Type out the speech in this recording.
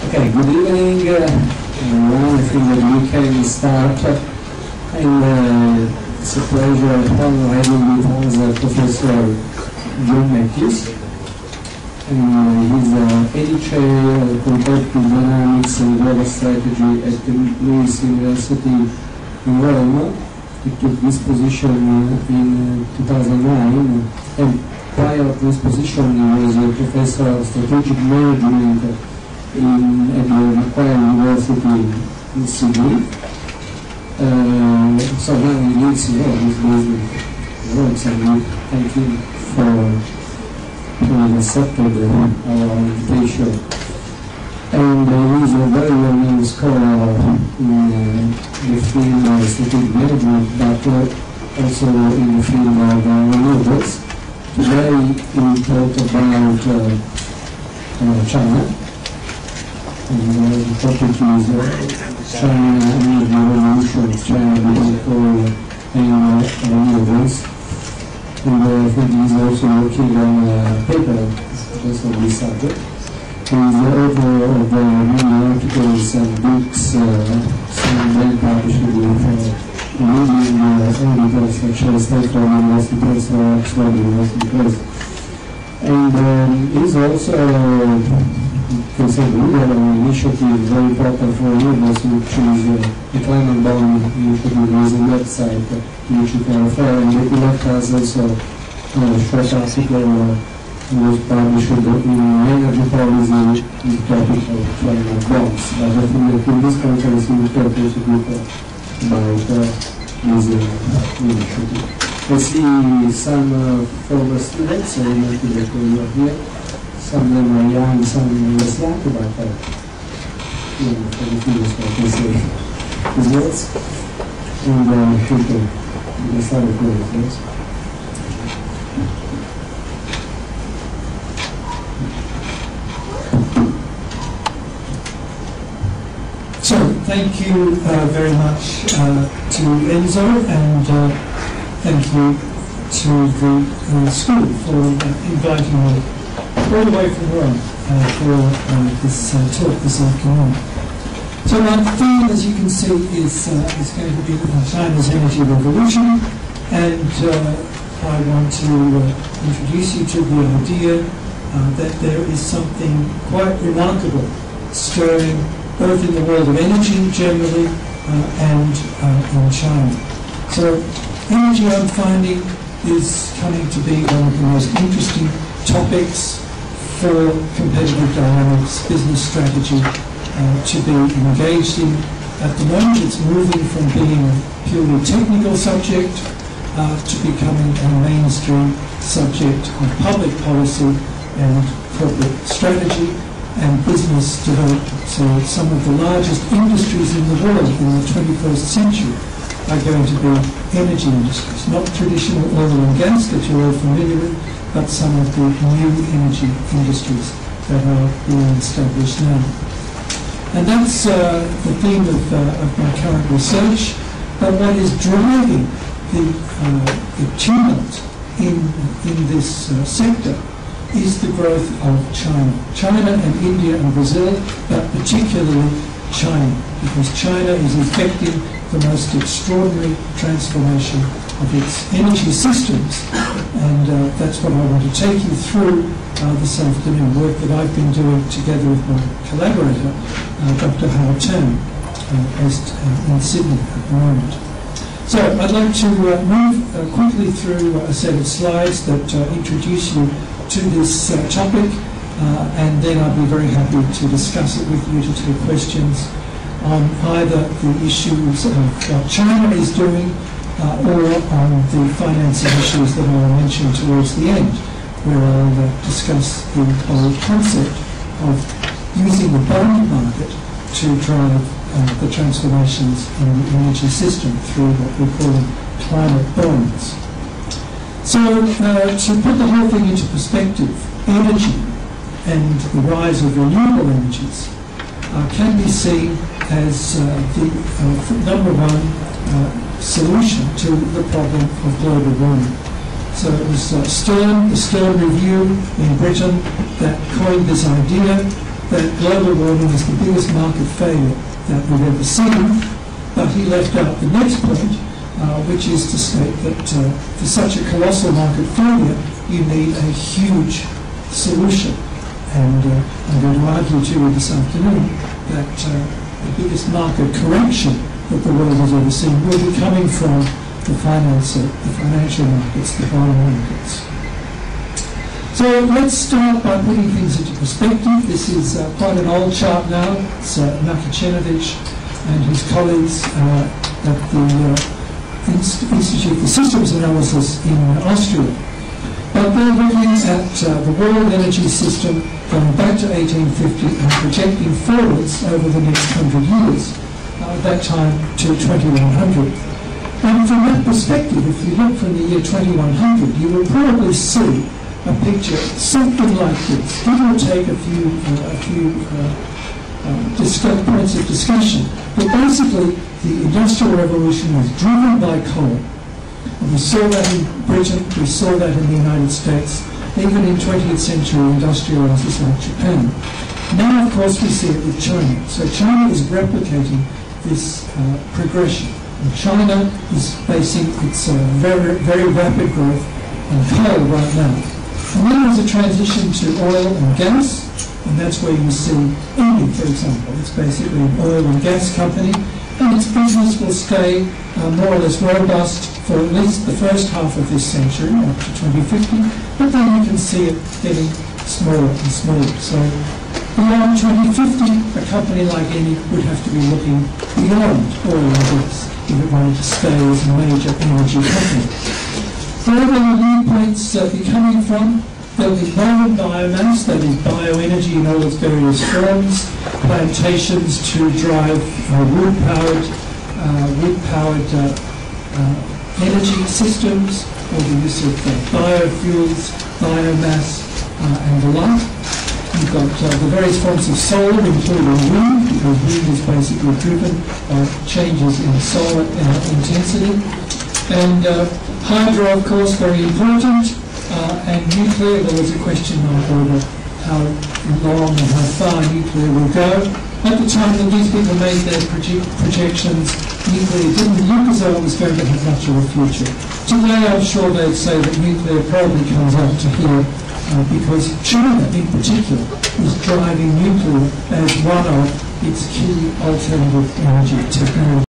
Okay, good evening. I think that we can start. And it's a pleasure having with us Professor John Matthews. And he's editor of Competitive Dynamics and Global Strategy at the Lewis University in Rome. He took this position in 2009, and prior to this position he was a professor of strategic management at the Macquarie University in Sydney. So now he lives here, he's based in Rome, so we thank him for having accepted our invitation. And he's a very well-known scholar in the field of strategic management, but also in the field of renewables. Today we talk about China. And the topic is China Energy Revolution, China Digital and Renewables. And I think he's also working on a paper just on this subject. He's the author of many articles and books, some then published with leading editors such as Stanford University Press or Oxford University Press. And he's also considered an initiative very important for renewables, which is the climate bond initiative. There is a website which you can refer, and the left has also a short article was published in Energy Policy, the topic of climate bonds. But I think that in this conference we will talk a little bit about this initiative. I see some former students, I know that you are here. Some of them are young, some less young, but for the students, I can say results. And I think we can start recording first. So, thank you very much to Enzo, and thank you to the school for inviting me all the way from Rome for this talk this afternoon. So my theme, as you can see, is going to be China's energy revolution, and I want to introduce you to the idea that there is something quite remarkable stirring both in the world of energy generally and in China. So energy, I'm finding, is coming to be one of the most interesting topics for competitive dynamics, business strategy to be engaged in. At the moment, it's moving from being a purely technical subject to becoming a mainstream subject of public policy and corporate strategy and business development. So some of the largest industries in the world in the 21st century are going to be energy industries, not traditional oil and gas that you're all familiar with, but some of the new energy industries that are being established now. And that's the theme of my current research. But what is driving the tumult in this sector is the growth of China. China and India and Brazil, but particularly China, because China is effecting the most extraordinary transformation of its energy systems, and that's what I want to take you through this afternoon, work that I've been doing together with my collaborator, Dr. Howard Tan, based in Sydney at the moment. So I'd like to move quickly through a set of slides that introduce you to this topic, and then I'll be very happy to discuss it with you, to take questions on either the issues of what China is doing or on the financing issues that I'll mention towards the end, where I'll discuss the whole concept of using the bond market to drive the transformations in the energy system through what we're calling climate bonds. So to put the whole thing into perspective, energy and the rise of renewable energies can be seen as the number one solution to the problem of global warming. So it was the Stern Review in Britain that coined this idea that global warming is the biggest market failure that we've ever seen, but he left out the next point, which is to state that for such a colossal market failure, you need a huge solution. And I'm going to argue to you this afternoon that the biggest market correction that the world has ever seen will be coming from the financial markets, the bond markets. So let's start by putting things into perspective. This is quite an old chart now. It's Nakachevich and his colleagues at the Institute for Systems Analysis in Austria. But they're looking at the world energy system going back to 1850 and projecting forwards over the next 100 years, at that time to 2100. And from that perspective, if you look from the year 2100, you will probably see a picture something like this. Give or take a few points of discussion. But basically, the Industrial Revolution was driven by coal. And we saw that in Britain, we saw that in the United States, even in 20th century industrializers like Japan. Now, of course, we see it with China. So China is replicating this progression. And China is basing its very, very rapid growth on coal right now. And then there's a transition to oil and gas, and that's where you see Eni, for example. It's basically an oil and gas company, and its business will stay more or less robust for at least the first half of this century, up to 2050, but then you can see it getting smaller and smaller. So beyond 2050, a company like Eni would have to be looking beyond oil and gas if it wanted to stay as a major energy company. Where will the new points be coming from? There will be more biomass, that is bioenergy in all its various forms, plantations to drive wood-powered energy systems, or the use of biofuels, biomass, and the like. You've got the various forms of solar, including wind, because wind is basically driven by changes in solar intensity. And hydro, of course, very important. And nuclear, there was a question mark over how long and how far nuclear will go. At the time that these people made their projections, nuclear didn't look as though it was going to have much of a future. Today, I'm sure they'd say that nuclear probably comes out to here because China, in particular, is driving nuclear as one of its key alternative energy technologies.